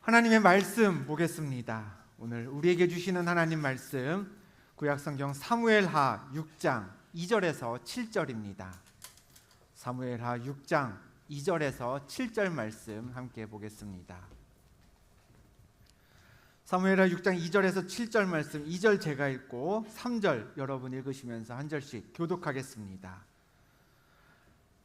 하나님의 말씀 보겠습니다. 오늘 우리에게 주시는 하나님 말씀 구약성경 사무엘하 6장 2절에서 7절입니다. 사무엘하 6장 2절에서 7절 말씀 함께 보겠습니다. 사무엘하 6장 2절에서 7절 말씀 2절 제가 읽고 3절 여러분 읽으시면서 한 절씩 교독하겠습니다.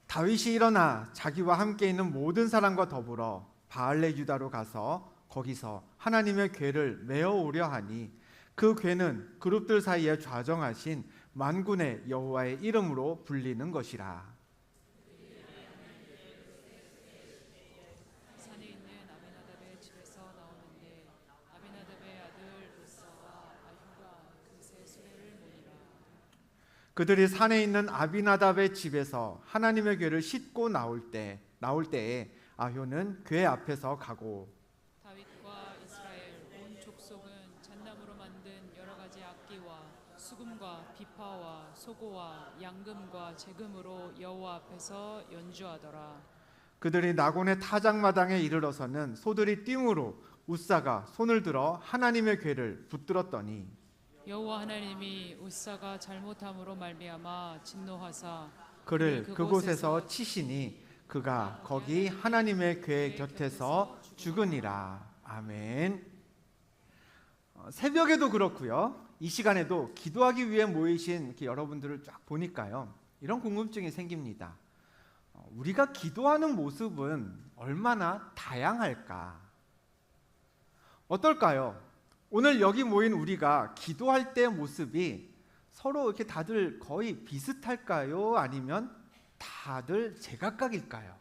다윗이 일어나 자기와 함께 있는 모든 사람과 더불어 바알레 유다로 가서 거기서 하나님의 궤를 메어오려 하니 그 궤는 그룹들 사이에 좌정하신 만군의 여호와의 이름으로 불리는 것이라. 산에 있는 아비나답의 집에서 나오는데 아비나답의 아들 우사와 아휴가 그새 수레를 모이라. 그들이 산에 있는 아비나답의 집에서 하나님의 궤를 싣고 나올 때에 아효는 궤 앞에서 가고 다윗과 이스라엘 온 족속은 잣나무로 만든 여러 가지 악기와 수금과 비파와 소고와 양금과 재금으로 여호와 앞에서 연주하더라. 그들이 나곤의 타작마당에 이르러서는 소들이 띵으로 우사가 손을 들어 하나님의 궤를 붙들었더니 여호와 하나님이 우사가 잘못함으로 말미암아 진노하사 그를 그곳에서 치시니 그가 거기 하나님의 궤 곁에서 죽으니라. 아멘. 새벽에도 그렇고요. 이 시간에도 기도하기 위해 모이신 이렇게 여러분들을 쫙 보니까요. 이런 궁금증이 생깁니다. 우리가 기도하는 모습은 얼마나 다양할까? 어떨까요? 오늘 여기 모인 우리가 기도할 때 모습이 서로 이렇게 다들 거의 비슷할까요? 아니면 다들 제각각일까요?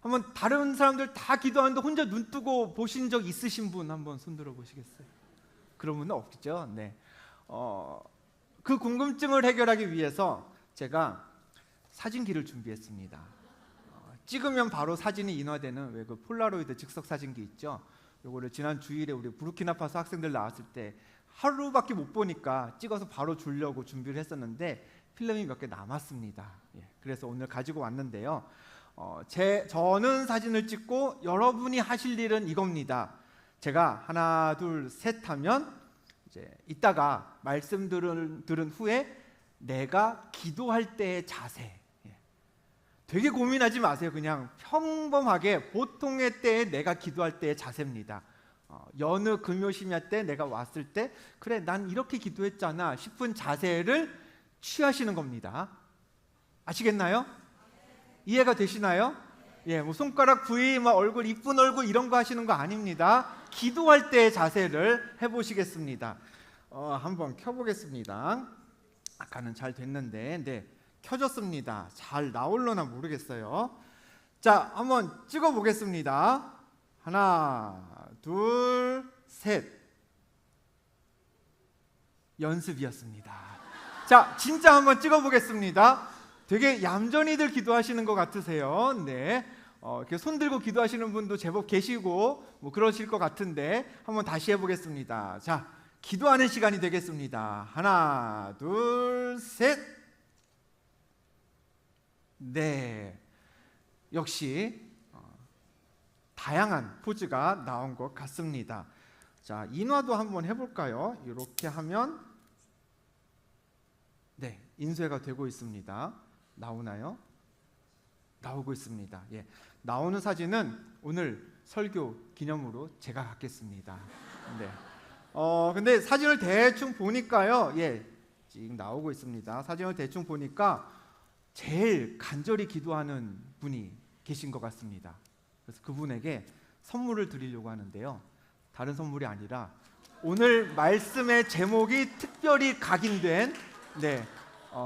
한번 다른 사람들 다 기도하는데 혼자 눈 뜨고 보신 적 있으신 분 한번 손 들어 보시겠어요? 그런 분은 없죠. 네. 그 궁금증을 해결하기 위해서 제가 사진기를 준비했습니다. 찍으면 바로 사진이 인화되는 왜 그 폴라로이드 즉석 사진기 있죠? 요거를 지난 주일에 우리 부르키나파소 학생들 나왔을 때 하루밖에 못 보니까 찍어서 바로 주려고 준비를 했었는데 필름이 몇 개 남았습니다. 그래서 오늘 가지고 왔는데요. 저는 사진을 찍고 여러분이 하실 일은 이겁니다. 제가 하나, 둘, 셋 하면 이제 이따가 말씀 들은 후에 내가 기도할 때의 자세. 되게 고민하지 마세요. 그냥 평범하게 보통의 때에 내가 기도할 때의 자세입니다. 여느 금요심야 때 내가 왔을 때 그래 난 이렇게 기도했잖아 싶은 자세를 취하시는 겁니다. 아시겠나요? 이해가 되시나요? 뭐 손가락 부위, 얼굴 이쁜 얼굴 이런 거 하시는 거 아닙니다. 기도할 때의 자세를 해보시겠습니다. 한번 켜보겠습니다. 아까는 잘 됐는데, 네, 켜졌습니다. 잘 나올려나 모르겠어요. 자, 한번 찍어보겠습니다. 하나, 둘, 셋. 연습이었습니다. 자, 진짜 한번 찍어보겠습니다. 되게 얌전히들 기도하시는 것 같으세요. 네, 이렇게 손 들고 기도하시는 분도 제법 계시고 그러실 것 같은데 한번 다시 해보겠습니다. 자, 기도하는 시간이 되겠습니다. 하나, 둘, 셋. 네, 역시 다양한 포즈가 나온 것 같습니다. 자, 인화도 한번 해볼까요? 이렇게 하면 네, 인쇄가 되고 있습니다. 나오나요? 나오고 있습니다. 나오는 사진은 오늘 설교 기념으로 제가 갖겠습니다. 네. 근데 사진을 대충 보니까요. 지금 나오고 있습니다. 사진을 대충 보니까 제일 간절히 기도하는 분이 계신 것 같습니다. 그래서 그분에게 선물을 드리려고 하는데요. 다른 선물이 아니라 오늘 말씀의 제목이 특별히 각인된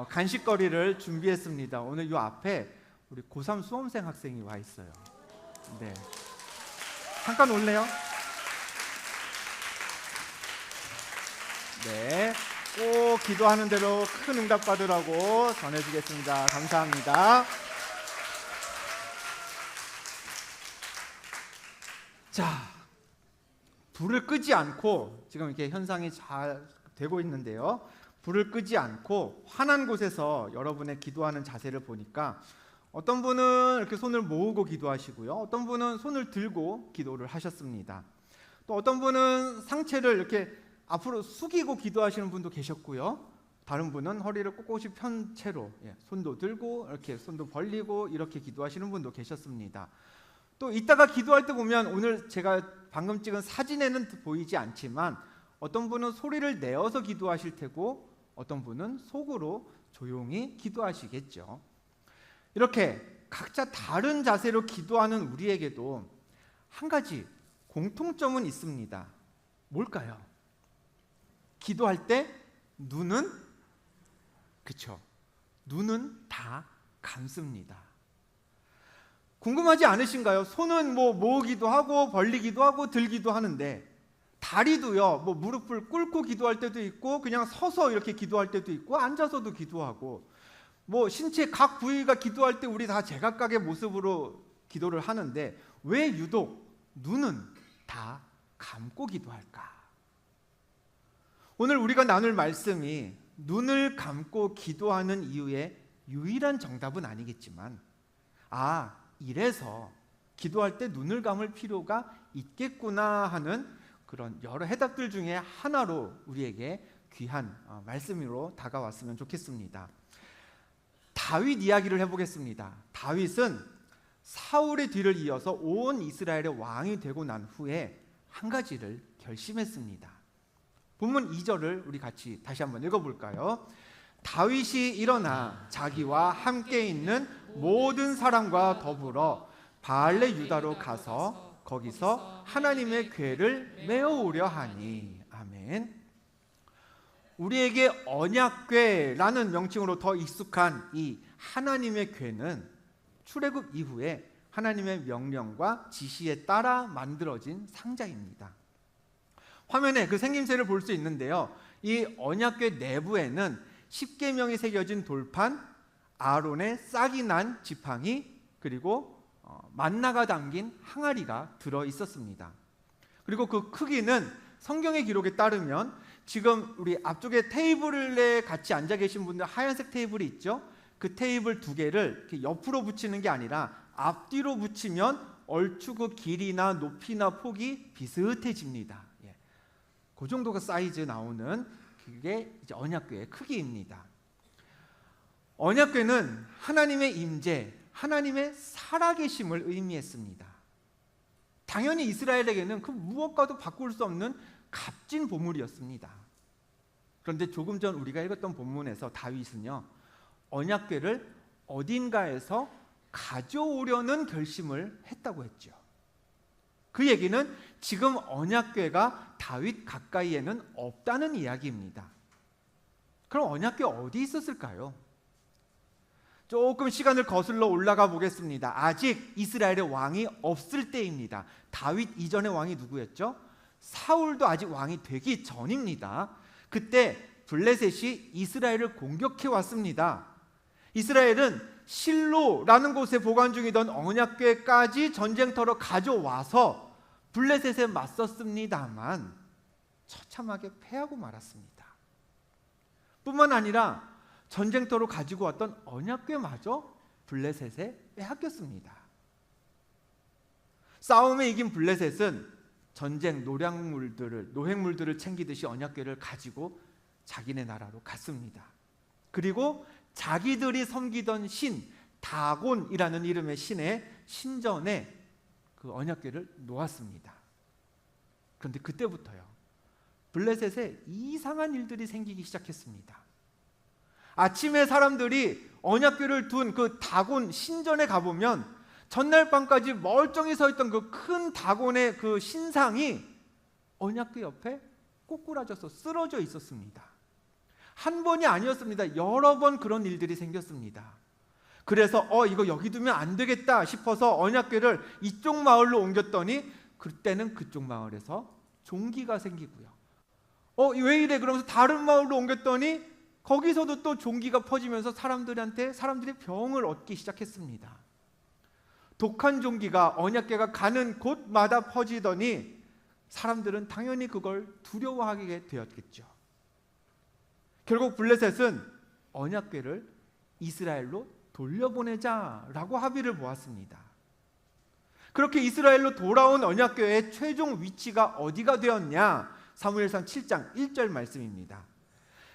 간식거리를 준비했습니다. 오늘 이 앞에 우리 고3 수험생 학생이 와 있어요. 네, 잠깐 올래요? 네, 꼭 기도하는 대로 큰 응답 받으라고 전해주겠습니다. 감사합니다. 자, 불을 끄지 않고 지금 이렇게 현상이 잘 되고 있는데요. 불을 끄지 않고 환한 곳에서 여러분의 기도하는 자세를 보니까 어떤 분은 이렇게 손을 모으고 기도하시고요. 어떤 분은 손을 들고 기도를 하셨습니다. 또 어떤 분은 상체를 이렇게 앞으로 숙이고 기도하시는 분도 계셨고요. 다른 분은 허리를 꼿꼿이 편 채로 손도 들고 이렇게 손도 벌리고 이렇게 기도하시는 분도 계셨습니다. 또 이따가 기도할 때 보면 오늘 제가 방금 찍은 사진에는 보이지 않지만 어떤 분은 소리를 내어서 기도하실 테고 어떤 분은 속으로 조용히 기도하시겠죠. 이렇게 각자 다른 자세로 기도하는 우리에게도 한 가지 공통점은 있습니다. 뭘까요? 기도할 때 눈은 다 감습니다. 궁금하지 않으신가요? 손은 모으기도 하고 벌리기도 하고 들기도 하는데 다리도요, 무릎을 꿇고 기도할 때도 있고 그냥 서서 이렇게 기도할 때도 있고 앉아서도 기도하고 신체 각 부위가 기도할 때 우리 다 제각각의 모습으로 기도를 하는데 왜 유독 눈은 다 감고 기도할까? 오늘 우리가 나눌 말씀이 눈을 감고 기도하는 이유의 유일한 정답은 아니겠지만 이래서 기도할 때 눈을 감을 필요가 있겠구나 하는 그런 여러 해답들 중에 하나로 우리에게 귀한 말씀으로 다가왔으면 좋겠습니다. 다윗 이야기를 해보겠습니다. 다윗은 사울의 뒤를 이어서 온 이스라엘의 왕이 되고 난 후에 한 가지를 결심했습니다. 본문 2절을 우리 같이 다시 한번 읽어볼까요? 다윗이 일어나 자기와 함께 있는 모든 사람과 더불어 바알레 유다로 가서 거기서 하나님의 궤를 메어오려 하니. 아멘. 우리에게 언약궤라는 명칭으로 더 익숙한 이 하나님의 궤는 출애굽 이후에 하나님의 명령과 지시에 따라 만들어진 상자입니다. 화면에 그 생김새를 볼 수 있는데요. 이 언약궤 내부에는 십계명이 새겨진 돌판, 아론의 싹이 난 지팡이, 그리고 만나가 담긴 항아리가 들어 있었습니다. 그리고 그 크기는 성경의 기록에 따르면 지금 우리 앞쪽에 테이블에 같이 앉아 계신 분들 하얀색 테이블이 있죠? 그 테이블 두 개를 이렇게 옆으로 붙이는 게 아니라 앞뒤로 붙이면 얼추 그 길이나 높이나 폭이 비슷해집니다. 그 정도가 사이즈 나오는 그게 이제 언약궤의 크기입니다. 언약궤는 하나님의 임재, 하나님의 살아계심을 의미했습니다. 당연히 이스라엘에게는 그 무엇과도 바꿀 수 없는 값진 보물이었습니다. 그런데 조금 전 우리가 읽었던 본문에서 다윗은요, 언약궤를 어딘가에서 가져오려는 결심을 했다고 했죠. 그 얘기는 지금 언약궤가 다윗 가까이에는 없다는 이야기입니다. 그럼 언약궤 어디 있었을까요? 조금 시간을 거슬러 올라가 보겠습니다. 아직 이스라엘의 왕이 없을 때입니다. 다윗 이전의 왕이 누구였죠? 사울도 아직 왕이 되기 전입니다. 그때 블레셋이 이스라엘을 공격해 왔습니다. 이스라엘은 실로라는 곳에 보관 중이던 언약궤까지 전쟁터로 가져와서 블레셋에 맞섰습니다만 처참하게 패하고 말았습니다. 뿐만 아니라 전쟁터로 가지고 왔던 언약궤마저 블레셋에 빼앗겼습니다. 싸움에 이긴 블레셋은 전쟁 노획물들을 챙기듯이 언약궤를 가지고 자기네 나라로 갔습니다. 그리고 자기들이 섬기던 신 다곤이라는 이름의 신의 신전에 그 언약궤를 놓았습니다. 그런데 그때부터요, 블레셋에 이상한 일들이 생기기 시작했습니다. 아침에 사람들이 언약궤를 둔 그 다곤 신전에 가보면 전날 밤까지 멀쩡히 서 있던 그 큰 다곤의 그 신상이 언약궤 옆에 꼬꾸라져서 쓰러져 있었습니다. 한 번이 아니었습니다. 여러 번 그런 일들이 생겼습니다. 그래서 이거 여기 두면 안 되겠다 싶어서 언약궤를 이쪽 마을로 옮겼더니 그때는 그쪽 마을에서 종기가 생기고요. 왜 이래? 그러면서 다른 마을로 옮겼더니 거기서도 또 종기가 퍼지면서 사람들이 병을 얻기 시작했습니다. 독한 종기가 언약궤가 가는 곳마다 퍼지더니 사람들은 당연히 그걸 두려워하게 되었겠죠. 결국 블레셋은 언약궤를 이스라엘로 돌려보내자라고 합의를 보았습니다. 그렇게 이스라엘로 돌아온 언약궤의 최종 위치가 어디가 되었냐? 사무엘상 7장 1절 말씀입니다.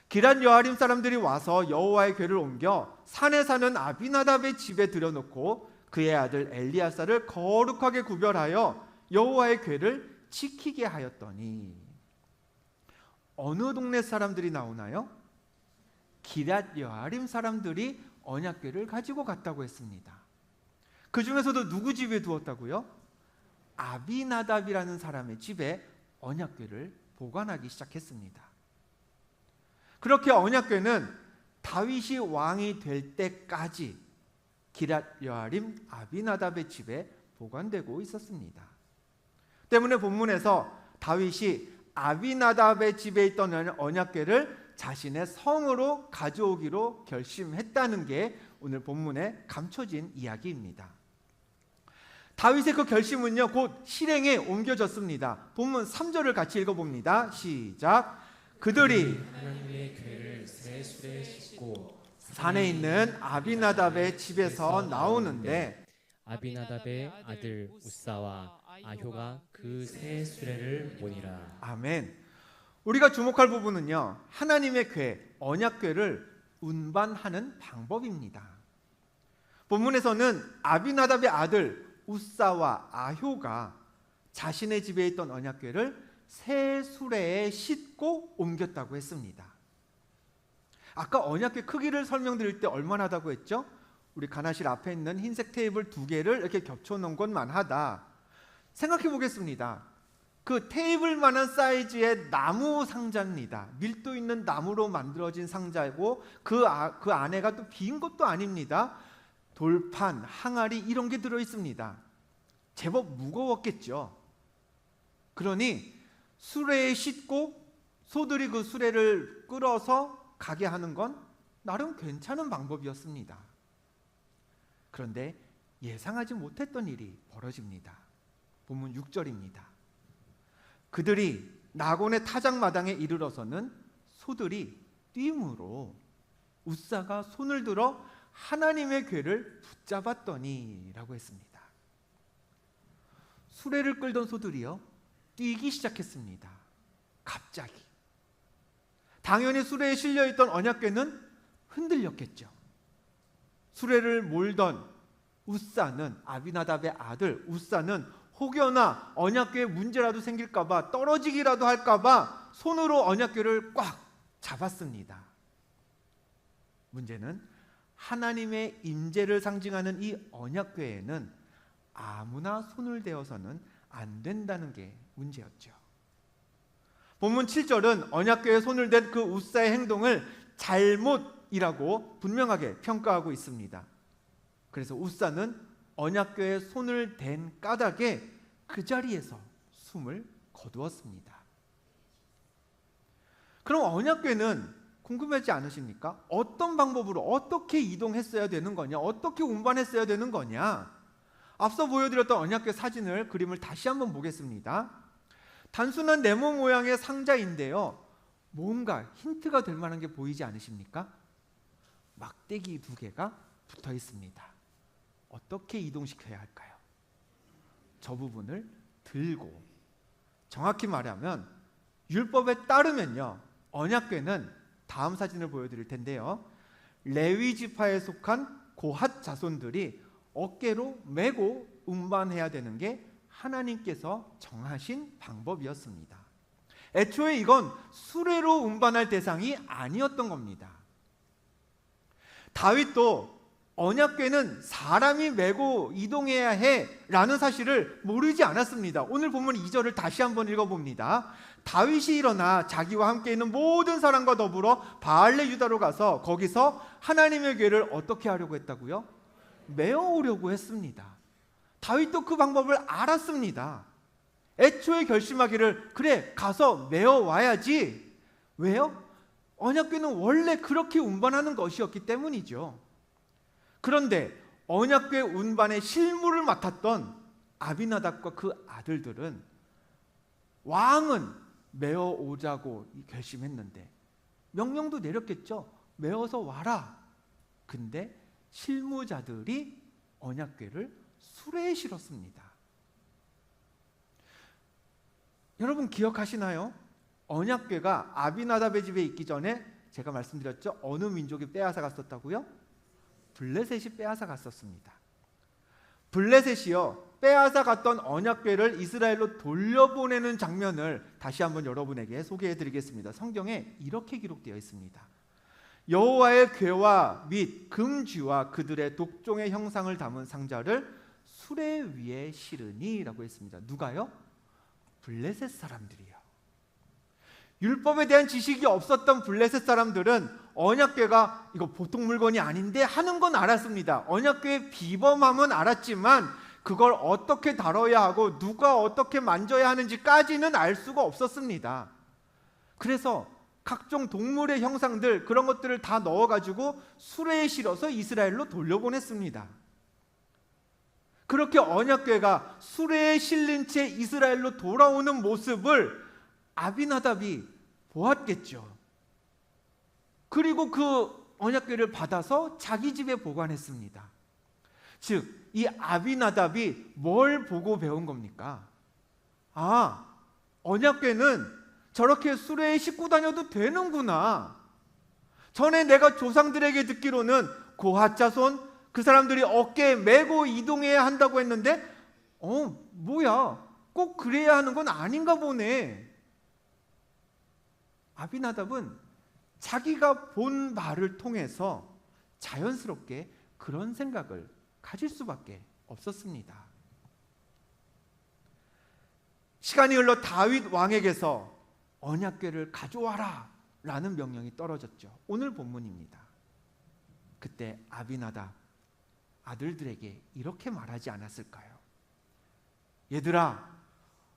기럇 여아림 사람들이 와서 여호와의 궤를 옮겨 산에 사는 아비나답의 집에 들여놓고 그의 아들 엘리야사를 거룩하게 구별하여 여호와의 궤를 지키게 하였더니, 어느 동네 사람들이 나오나요? 기럇 여아림 사람들이 언약궤를 가지고 갔다고 했습니다. 그 중에서도 누구 집에 두었다고요? 아비나답이라는 사람의 집에 언약궤를 보관하기 시작했습니다. 그렇게 언약궤는 다윗이 왕이 될 때까지 기럇 여아림 아비나답의 집에 보관되고 있었습니다. 때문에 본문에서 다윗이 아비나답의 집에 있던 언약궤를 자신의 성으로 가져오기로 결심했다는 게 오늘 본문에 감춰진 이야기입니다. 다윗의 그 결심은요, 곧 실행에 옮겨졌습니다. 본문 3절을 같이 읽어봅니다. 시작. 그들이 하나님의 궤를 새 수레에 싣고 산에 있는 아비나답의 집에서 나오는데, 아비나답의 아들 우사와 아효가 그 새 수레를 모니라. 아멘. 우리가 주목할 부분은요, 하나님의 궤, 언약궤를 운반하는 방법입니다. 본문에서는 아비나답의 아들 우사와 아효가 자신의 집에 있던 언약궤를 새 수레에 싣고 옮겼다고 했습니다. 아까 언약궤 크기를 설명드릴 때 얼마나 하다고 했죠? 우리 간화실 앞에 있는 흰색 테이블 2개를 이렇게 겹쳐놓은 것만 하다. 생각해 보겠습니다. 그 테이블만한 사이즈의 나무 상자입니다. 밀도 있는 나무로 만들어진 상자이고 그 안에가 또 빈 것도 아닙니다. 돌판, 항아리 이런 게 들어있습니다. 제법 무거웠겠죠. 그러니 수레에 싣고 소들이 그 수레를 끌어서 가게 하는 건 나름 괜찮은 방법이었습니다. 그런데 예상하지 못했던 일이 벌어집니다. 본문 6절입니다. 그들이 나곤의 타작마당에 이르러서는 소들이 뛰므로 우사가 손을 들어 하나님의 궤를 붙잡았더니 라고 했습니다. 수레를 끌던 소들이요, 뛰기 시작했습니다. 갑자기. 당연히 수레에 실려있던 언약궤는 흔들렸겠죠. 수레를 몰던 우사는, 아비나답의 아들 우사는 혹여나 언약궤에 문제라도 생길까봐, 떨어지기라도 할까봐 손으로 언약궤를 꽉 잡았습니다. 문제는 하나님의 임재를 상징하는 이 언약궤에는 아무나 손을 대어서는 안 된다는 게 문제였죠. 본문 7절은 언약궤에 손을 댄 그 우사의 행동을 잘못이라고 분명하게 평가하고 있습니다. 그래서 우사는 언약궤에 손을 댄 까닭에 그 자리에서 숨을 거두었습니다. 그럼 언약궤는 궁금하지 않으십니까? 어떤 방법으로 어떻게 이동했어야 되는 거냐? 어떻게 운반했어야 되는 거냐? 앞서 보여드렸던 언약궤 사진을, 그림을 다시 한번 보겠습니다. 단순한 네모 모양의 상자인데요, 뭔가 힌트가 될 만한 게 보이지 않으십니까? 막대기 2개가 붙어 있습니다. 어떻게 이동시켜야 할까요? 저 부분을 들고, 정확히 말하면 율법에 따르면요, 언약궤는 다음 사진을 보여드릴 텐데요, 레위 지파에 속한 고핫 자손들이 어깨로 메고 운반해야 되는 게 하나님께서 정하신 방법이었습니다. 애초에 이건 수레로 운반할 대상이 아니었던 겁니다. 다윗도 언약궤는 사람이 메고 이동해야 해 라는 사실을 모르지 않았습니다. 오늘 본문 2절을 다시 한번 읽어봅니다. 다윗이 일어나 자기와 함께 있는 모든 사람과 더불어 바알레 유다로 가서 거기서 하나님의 궤를 어떻게 하려고 했다고요? 메어오려고 했습니다. 다윗도 그 방법을 알았습니다. 애초에 결심하기를, 그래 가서 메어와야지. 왜요? 언약궤는 원래 그렇게 운반하는 것이었기 때문이죠. 그런데 언약궤 운반의 실무를 맡았던 아비나답과 그 아들들은 왕은 메어오자고 결심했는데 명령도 내렸겠죠. 메어서 와라. 근데 실무자들이 언약궤를 수레에 실었습니다. 여러분 기억하시나요? 언약궤가 아비나답의 집에 있기 전에 제가 말씀드렸죠. 어느 민족이 빼앗아 갔었다고요? 블레셋이 빼앗아 갔었습니다. 블레셋이요, 빼앗아 갔던 언약궤를 이스라엘로 돌려보내는 장면을 다시 한번 여러분에게 소개해 드리겠습니다. 성경에 이렇게 기록되어 있습니다. 여호와의 궤와 및 금쥐와 그들의 독종의 형상을 담은 상자를 수레 위에 실으니 라고 했습니다. 누가요? 블레셋 사람들이요. 율법에 대한 지식이 없었던 블레셋 사람들은 언약궤가 이거 보통 물건이 아닌데 하는 건 알았습니다. 언약궤의 비범함은 알았지만 그걸 어떻게 다뤄야 하고 누가 어떻게 만져야 하는지까지는 알 수가 없었습니다. 그래서 각종 동물의 형상들 그런 것들을 다 넣어가지고 수레에 실어서 이스라엘로 돌려보냈습니다. 그렇게 언약궤가 수레에 실린 채 이스라엘로 돌아오는 모습을 아비나답이 보았겠죠. 그리고 그 언약궤를 받아서 자기 집에 보관했습니다. 즉 이 아비나답이 뭘 보고 배운 겁니까? 아, 언약궤는 저렇게 수레에 싣고 다녀도 되는구나. 전에 내가 조상들에게 듣기로는 고핫 자손 그 사람들이 어깨에 메고 이동해야 한다고 했는데 뭐야, 꼭 그래야 하는 건 아닌가 보네. 아비나답은 자기가 본 바를 통해서 자연스럽게 그런 생각을 가질 수밖에 없었습니다. 시간이 흘러 다윗 왕에게서 언약궤를 가져와라 라는 명령이 떨어졌죠. 오늘 본문입니다. 그때 아비나답 아들들에게 이렇게 말하지 않았을까요? 얘들아,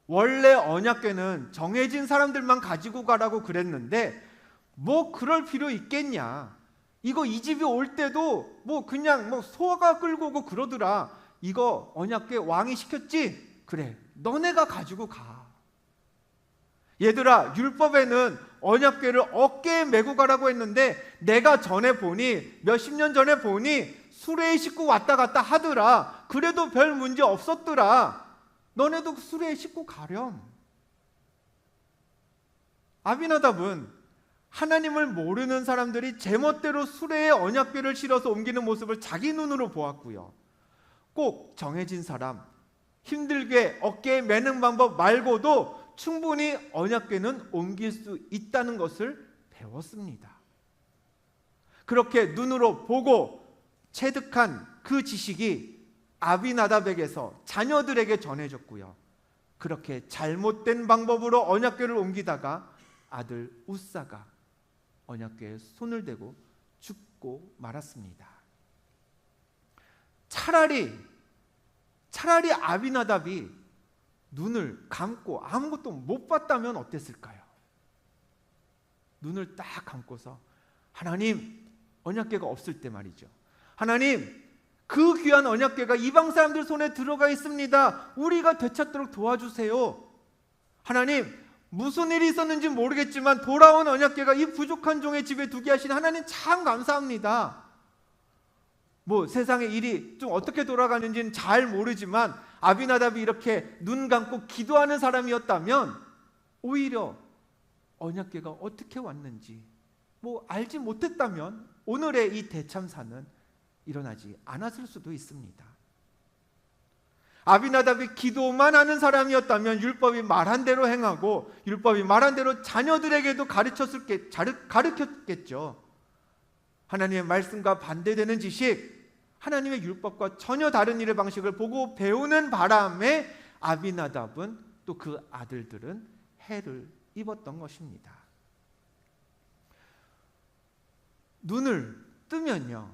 원래 언약궤는 정해진 사람들만 가지고 가라고 그랬는데 뭐 그럴 필요 있겠냐. 이거 이 집에 올 때도 뭐 그냥 소가 끌고 오고 그러더라. 이거 언약궤 왕이 시켰지? 그래, 너네가 가지고 가. 얘들아, 율법에는 언약궤를 어깨에 메고 가라고 했는데 내가 전에 보니 몇십 년 전에 보니 수레에 싣고 왔다 갔다 하더라. 그래도 별 문제 없었더라. 너네도 수레에 싣고 가렴. 아비나답은 하나님을 모르는 사람들이 제멋대로 수레에 언약궤를 실어서 옮기는 모습을 자기 눈으로 보았고요. 꼭 정해진 사람, 힘들게 어깨에 매는 방법 말고도 충분히 언약궤는 옮길 수 있다는 것을 배웠습니다. 그렇게 눈으로 보고 체득한 그 지식이 아비나답에게서 자녀들에게 전해졌고요. 그렇게 잘못된 방법으로 언약궤를 옮기다가 아들 우사가 언약궤에 손을 대고 죽고 말았습니다. 차라리 아비나답이 눈을 감고 아무것도 못 봤다면 어땠을까요? 눈을 딱 감고서 하나님, 언약궤가 없을 때 말이죠. 하나님, 그 귀한 언약궤가 이방 사람들 손에 들어가 있습니다. 우리가 되찾도록 도와주세요. 하나님, 무슨 일이 있었는지 모르겠지만 돌아온 언약궤가 이 부족한 종의 집에 두게 하신 하나님 참 감사합니다. 뭐 세상의 일이 좀 어떻게 돌아가는지는 잘 모르지만 아비나답이 이렇게 눈 감고 기도하는 사람이었다면 오히려 언약궤가 어떻게 왔는지 알지 못했다면 오늘의 이 대참사는 일어나지 않았을 수도 있습니다. 아비나답이 기도만 하는 사람이었다면 율법이 말한 대로 행하고 율법이 말한 대로 자녀들에게도 가르쳤겠죠. 하나님의 말씀과 반대되는 지식, 하나님의 율법과 전혀 다른 일의 방식을 보고 배우는 바람에 아비나답은 또 그 아들들은 해를 입었던 것입니다. 눈을 뜨면요,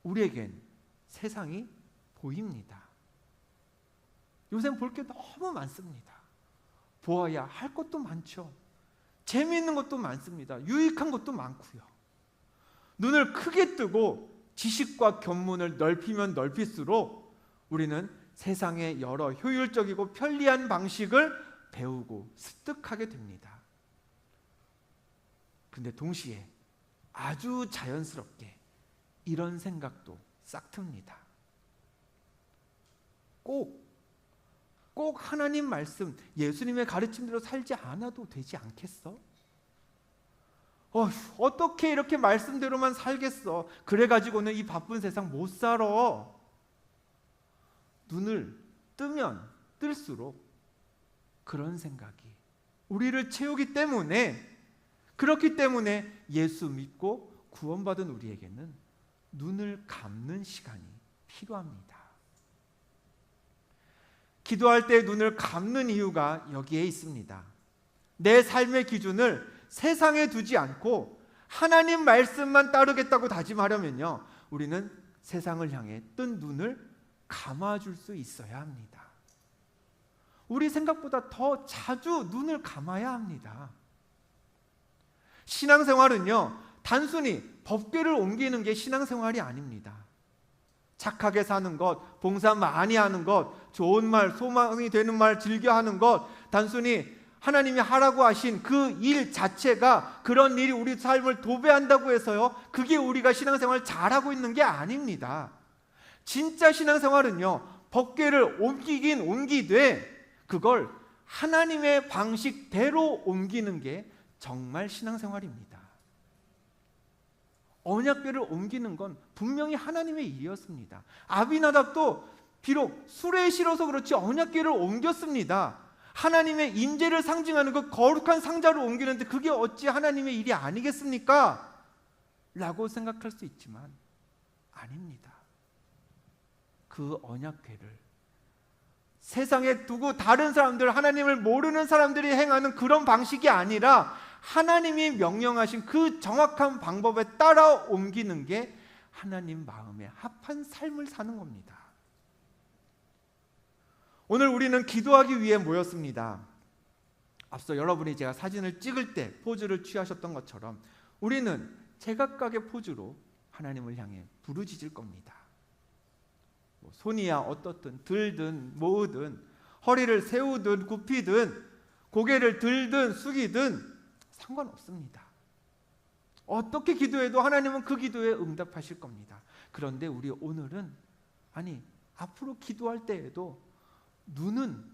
우리에겐 세상이 보입니다. 요새는 볼 게 너무 많습니다. 보아야 할 것도 많죠. 재미있는 것도 많습니다. 유익한 것도 많고요. 눈을 크게 뜨고 지식과 견문을 넓히면 넓힐수록 우리는 세상의 여러 효율적이고 편리한 방식을 배우고 습득하게 됩니다. 근데 동시에 아주 자연스럽게 이런 생각도 싹 틉니다. 꼭 하나님 말씀, 예수님의 가르침대로 살지 않아도 되지 않겠어? 어떻게 이렇게 말씀대로만 살겠어? 그래가지고는 이 바쁜 세상 못 살아. 눈을 뜨면 뜰수록 그런 생각이 우리를 채우기 때문에, 그렇기 때문에 예수 믿고 구원받은 우리에게는 눈을 감는 시간이 필요합니다. 기도할 때 눈을 감는 이유가 여기에 있습니다. 내 삶의 기준을 세상에 두지 않고 하나님 말씀만 따르겠다고 다짐하려면요, 우리는 세상을 향해 뜬 눈을 감아줄 수 있어야 합니다. 우리 생각보다 더 자주 눈을 감아야 합니다. 신앙생활은요, 단순히 법궤를 옮기는 게 신앙생활이 아닙니다. 착하게 사는 것, 봉사 많이 하는 것, 좋은 말, 소망이 되는 말 즐겨하는 것, 단순히 하나님이 하라고 하신 그 일 자체가, 그런 일이 우리 삶을 도배한다고 해서요, 그게 우리가 신앙생활 잘하고 있는 게 아닙니다. 진짜 신앙생활은요, 법궤를 옮기긴 옮기되 그걸 하나님의 방식대로 옮기는 게 정말 신앙생활입니다. 언약궤를 옮기는 건 분명히 하나님의 일이었습니다. 아비나답도 비록 술에 싫어서 그렇지 언약궤를 옮겼습니다. 하나님의 임재를 상징하는 그 거룩한 상자를 옮기는데 그게 어찌 하나님의 일이 아니겠습니까? 라고 생각할 수 있지만 아닙니다. 그 언약궤를 세상에 두고 다른 사람들, 하나님을 모르는 사람들이 행하는 그런 방식이 아니라 하나님이 명령하신 그 정확한 방법에 따라 옮기는 게 하나님 마음에 합한 삶을 사는 겁니다. 오늘 우리는 기도하기 위해 모였습니다. 앞서 여러분이 제가 사진을 찍을 때 포즈를 취하셨던 것처럼 우리는 제각각의 포즈로 하나님을 향해 부르짖을 겁니다. 손이야 어떻든 들든 모으든 허리를 세우든 굽히든 고개를 들든 숙이든 상관없습니다. 어떻게 기도해도 하나님은 그 기도에 응답하실 겁니다. 그런데 우리 오늘은, 아니 앞으로 기도할 때에도 눈은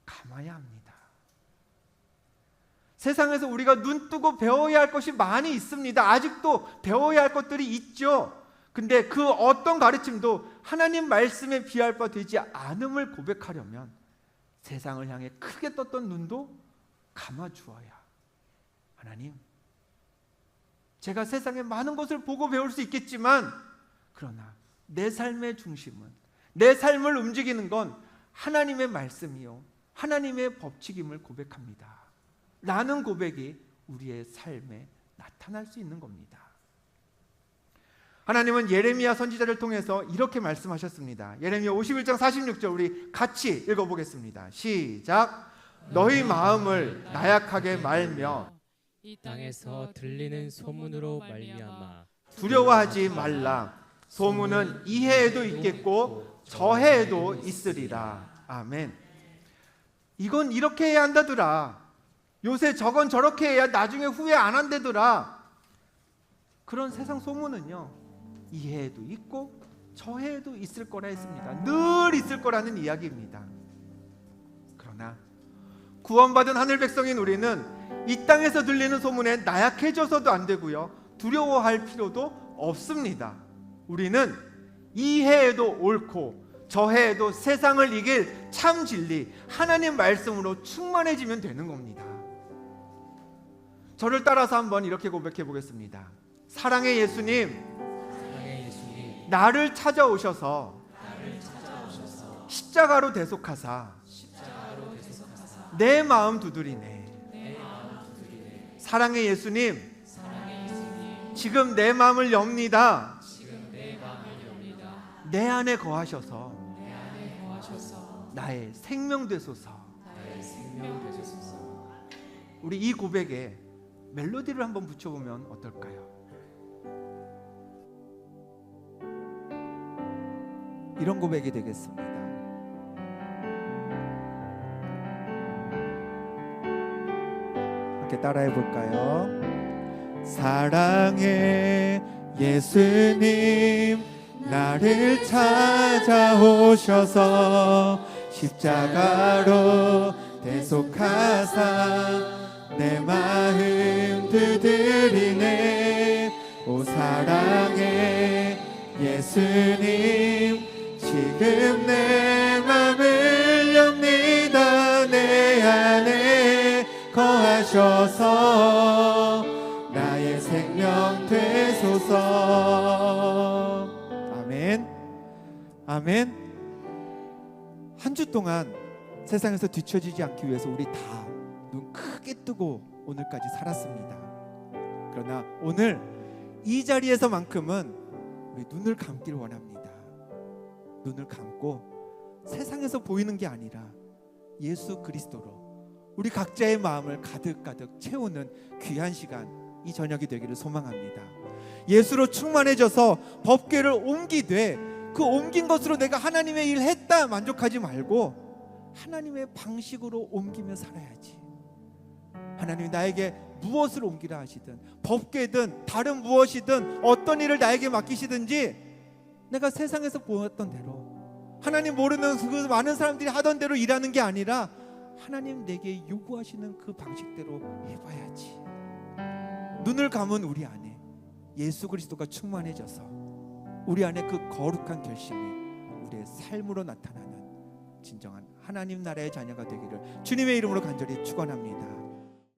감아야 합니다. 세상에서 우리가 눈 뜨고 배워야 할 것이 많이 있습니다. 아직도 배워야 할 것들이 있죠. 근데 그 어떤 가르침도 하나님 말씀에 비할 바 되지 않음을 고백하려면 세상을 향해 크게 떴던 눈도 감아주어야, 하나님, 제가 세상에 많은 것을 보고 배울 수 있겠지만 그러나 내 삶의 중심은, 내 삶을 움직이는 건 하나님의 말씀이요 하나님의 법칙임을 고백합니다 라는 고백이 우리의 삶에 나타날 수 있는 겁니다. 하나님은 예레미야 선지자를 통해서 이렇게 말씀하셨습니다. 예레미야 51장 46절 우리 같이 읽어보겠습니다. 시작. 너희 마음을 나약하게 말며 이 땅에서 들리는 소문으로 말미암아 두려워하지 말라. 소문은 이 해에도 있겠고 저 해에도 있으리라. 아멘. 이건 이렇게 해야 한다더라. 요새 저건 저렇게 해야 나중에 후회 안 한다더라. 그런 세상 소문은요, 이 해에도 있고 저 해에도 있을 거라 했습니다. 늘 있을 거라는 이야기입니다. 그러나 구원받은 하늘 백성인 우리는 이 땅에서 들리는 소문에 나약해져서도 안 되고요, 두려워할 필요도 없습니다. 우리는 이 해에도 옳고 저 해에도 세상을 이길 참 진리, 하나님 말씀으로 충만해지면 되는 겁니다. 저를 따라서 한번 이렇게 고백해 보겠습니다. 사랑의 예수님, 나를 찾아오셔서 십자가로 대속하사 내 마음 두드리네. 사랑의 예수님, 지금 내 마음을 엽니다. 내 안에 거하셔서 나의 생명 되소서. 우리 이 고백에 멜로디를 한번 붙여보면 어떨까요? 이런 고백이 되겠습니다. 함께 따라해 볼까요? 사랑해 예수님, 나를 찾아오셔서 십자가로 대속하사 내 마음 두드리네. 오 사랑의 예수님, 지금 내 맘을 엽니다. 내 안에 거하셔서 나의 생명 되소서. 아멘. 아멘. 한 주 동안 세상에서 뒤처지지 않기 위해서 우리 다 눈 크게 뜨고 오늘까지 살았습니다. 그러나 오늘 이 자리에서만큼은 우리 눈을 감기를 원합니다. 눈을 감고 세상에서 보이는 게 아니라 예수 그리스도로 우리 각자의 마음을 가득가득 채우는 귀한 시간, 이 저녁이 되기를 소망합니다. 예수로 충만해져서 법궤를 옮기되 그 옮긴 것으로 내가 하나님의 일을 했다 만족하지 말고 하나님의 방식으로 옮기며 살아야지. 하나님이 나에게 무엇을 옮기라 하시든, 법궤든 다른 무엇이든 어떤 일을 나에게 맡기시든지 내가 세상에서 보았던 대로, 하나님 모르는 그 많은 사람들이 하던 대로 일하는 게 아니라 하나님 내게 요구하시는 그 방식대로 해봐야지. 눈을 감은 우리 안에 예수 그리스도가 충만해져서 우리 안에 그 거룩한 결심이 우리의 삶으로 나타나는 진정한 하나님 나라의 자녀가 되기를 주님의 이름으로 간절히 축원합니다.